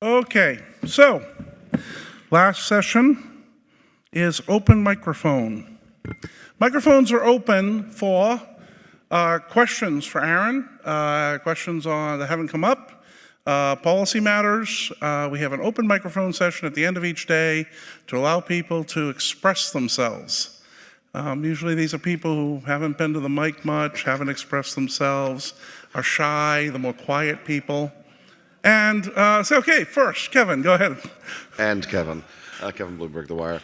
Okay, so last session is open microphone. Microphones are open for questions for ARIN, questions that haven't come up, policy matters. We have an open microphone session at the end of each day to allow people to express themselves. Usually these are people who haven't been to the mic much, haven't expressed themselves, are shy, the more quiet people. And okay, first, Kevin, go ahead. And Kevin Bloomberg, The Wire.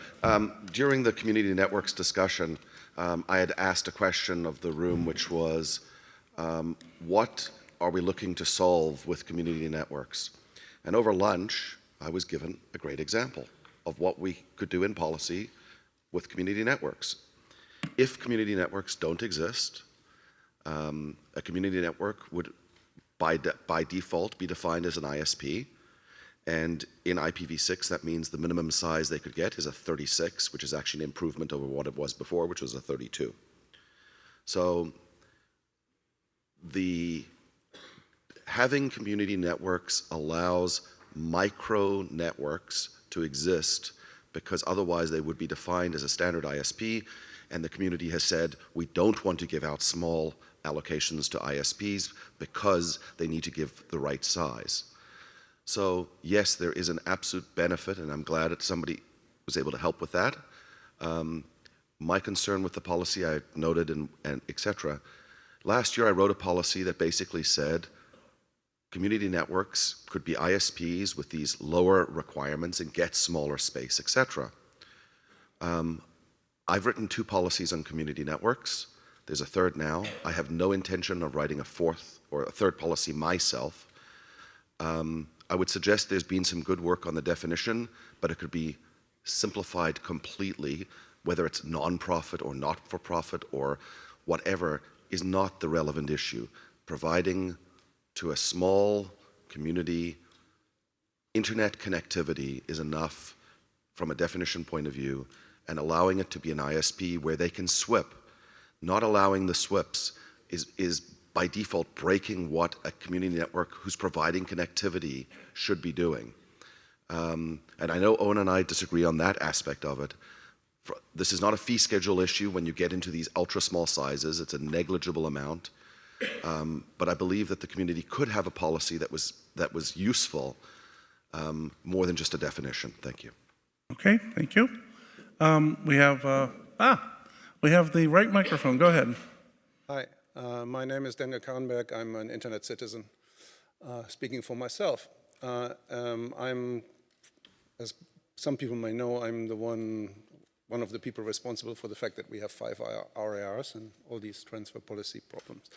During the community networks discussion, I had asked a question of the room, which was, what are we looking to solve with community networks? And over lunch, I was given a great example of what we could do in policy with community networks. If community networks don't exist, a community network would by default be defined as an ISP, and in IPv6 that means the minimum size they could get is a 36, which is actually an improvement over what it was before, which was a 32. So having community networks allows micro networks to exist, because otherwise they would be defined as a standard ISP, and the community has said we don't want to give out small allocations to ISPs because they need to give the right size. So yes, there is an absolute benefit, and I'm glad that somebody was able to help with that. My concern with the policy I noted and et cetera. Last year I wrote a policy that basically said community networks could be ISPs with these lower requirements and get smaller space, et cetera. I've written 2 policies on community networks. There's a third now. I have no intention of writing a fourth or a third policy myself. I would suggest there's been some good work on the definition, but it could be simplified completely. Whether it's non-profit or not-for-profit or whatever is not the relevant issue. Providing to a small community internet connectivity is enough from a definition point of view, and allowing it to be an ISP where they can SWIP. Not allowing the SWIPs is by default breaking what a community network who's providing connectivity should be doing. And I know Owen and I disagree on that aspect of it. This is not a fee schedule issue when you get into these ultra small sizes. It's a negligible amount. But I believe that the community could have a policy that was useful, more than just a definition. Thank you. Okay, thank you. We have the right microphone. Go ahead. Hi, my name is Daniel Kahnberg. I'm an internet citizen. Speaking for myself, I'm, as some people may know, I'm one of the people responsible for the fact that we have 5 RARs and all these transfer policy problems.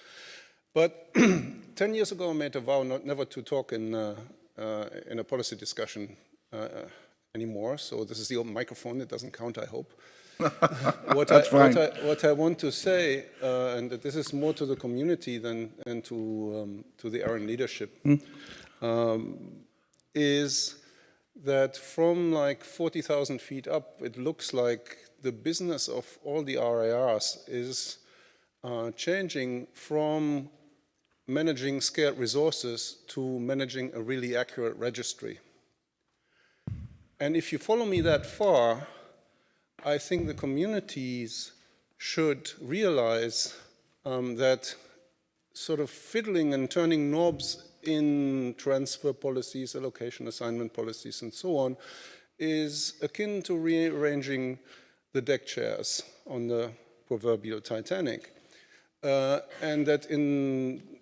But 10 years ago, I made a vow never to talk in a policy discussion anymore. So this is the open microphone. It doesn't count, I hope. What I want to say, and this is more to the community than to the ARIN leadership, is that from like 40,000 feet up, it looks like the business of all the RARs is changing from managing scarce resources to managing a really accurate registry. And if you follow me that far, I think the communities should realize that sort of fiddling and turning knobs in transfer policies, allocation assignment policies, and so on, is akin to rearranging the deck chairs on the proverbial Titanic. And that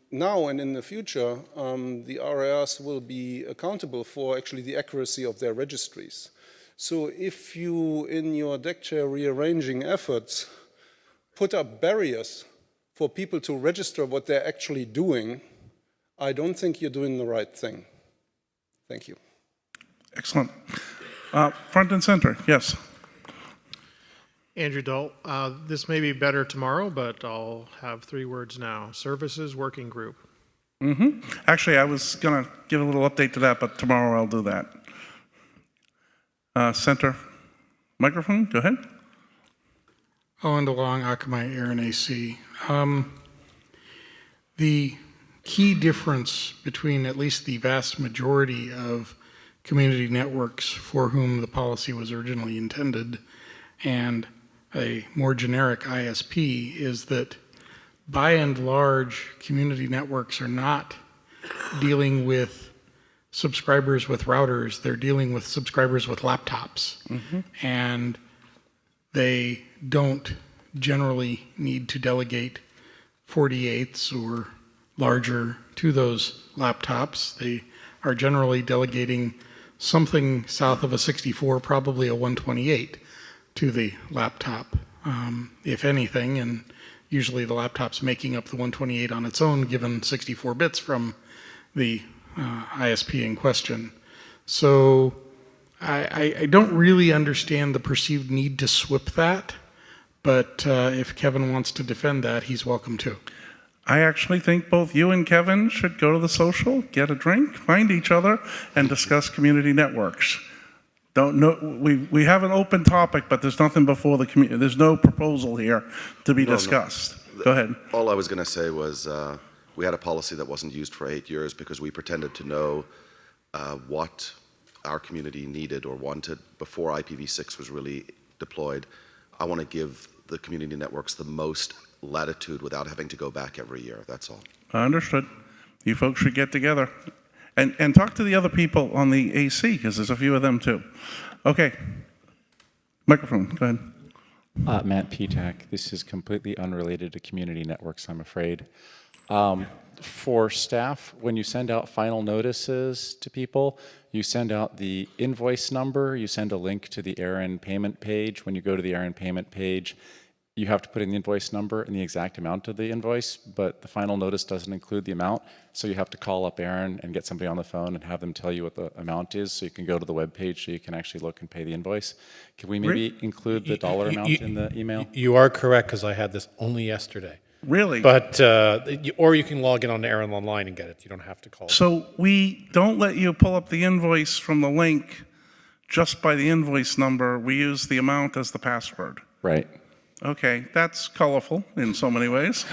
now and in the future, the RARs will be accountable for actually the accuracy of their registries. So if you, in your deck chair rearranging efforts, put up barriers for people to register what they're actually doing, I don't think you're doing the right thing. Thank you. Excellent. Front and center, yes. Andrew Dahl, this may be better tomorrow, but I'll have 3 words now. Services Working Group. Actually, I was going to give a little update to that, but tomorrow I'll do that. Center microphone, go ahead. Owen DeLong, Akamai ARIN AC. The key difference between at least the vast majority of community networks for whom the policy was originally intended, and a more generic ISP, is that by and large, community networks are not dealing with subscribers with routers, they're dealing with subscribers with laptops. And they don't generally need to delegate 48s or larger to those laptops. They are generally delegating something south of a 64, probably a 128, to the laptop, if anything, and usually the laptop's making up the 128 on its own, given 64 bits from the ISP in question. So I don't really understand the perceived need to SWIP that, but if Kevin wants to defend that, he's welcome to. I actually think both you and Kevin should go to the social, get a drink, find each other, and discuss community networks. Don't know, we have an open topic, but there's nothing before the community. There's no proposal here to be discussed. Go ahead. All I was going to say was we had a policy that wasn't used for 8 years because we pretended to know what our community needed or wanted before IPv6 was really deployed. I want to give the community networks the most latitude without having to go back every year. That's all. Understood. You folks should get together and talk to the other people on the AC, because there's a few of them too. Okay. Microphone, go ahead. Matt Pjaak. This is completely unrelated to community networks, I'm afraid. For staff, when you send out final notices to people, you send out the invoice number, you send a link to the ARIN payment page. When you go to the ARIN payment page, you have to put in the invoice number and the exact amount of the invoice, but the final notice doesn't include the amount, so you have to call up ARIN and get somebody on the phone and have them tell you what the amount is, so you can go to the web page so you can actually look and pay the invoice. Can we maybe include the dollar amount in the email? You are correct, because I had this only yesterday. Really? But, or you can log in on ARIN online and get it. You don't have to call. So we don't let you pull up the invoice from the link just by the invoice number. We use the amount as the password. Right. Okay, that's colorful in so many ways.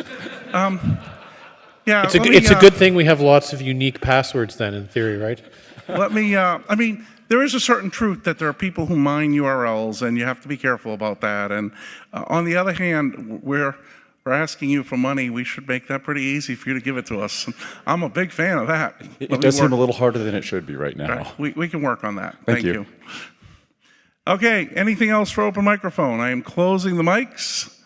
Yeah, It's a good thing we have lots of unique passwords then, in theory, right? I mean, there is a certain truth that there are people who mine URLs, and you have to be careful about that. And on the other hand, we're asking you for money. We should make that pretty easy for you to give it to us. I'm a big fan of that. It does seem a little harder than it should be right now. Right. We can work on that. Thank you. Okay, anything else for open microphone? I am closing the mics.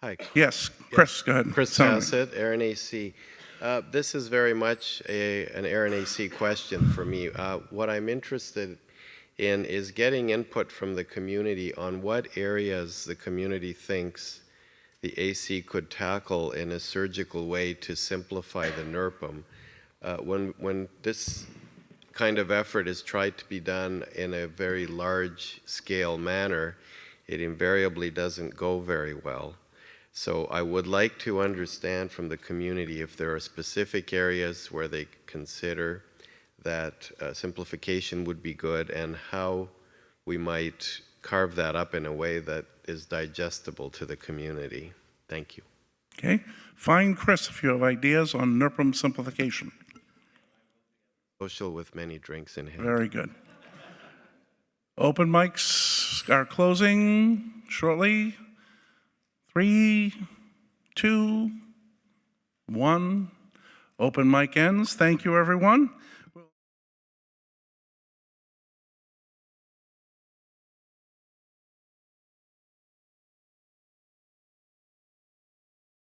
Hi. Yes, Chris, go ahead. Chris Senator. Bassett, ARIN AC. This is very much an ARIN AC question for me. What I'm interested in is getting input from the community on what areas the community thinks the AC could tackle in a surgical way to simplify the NERPM. When this kind of effort is tried to be done in a very large scale manner, it invariably doesn't go very well. So I would like to understand from the community if there are specific areas where they consider that simplification would be good, and how we might carve that up in a way that is digestible to the community. Thank you. Okay, fine, Chris, if you have ideas on NERPM simplification. Social with many drinks in hand. Very good. Open mics are closing shortly. 3, 2, 1. Open mic ends. Thank you, everyone.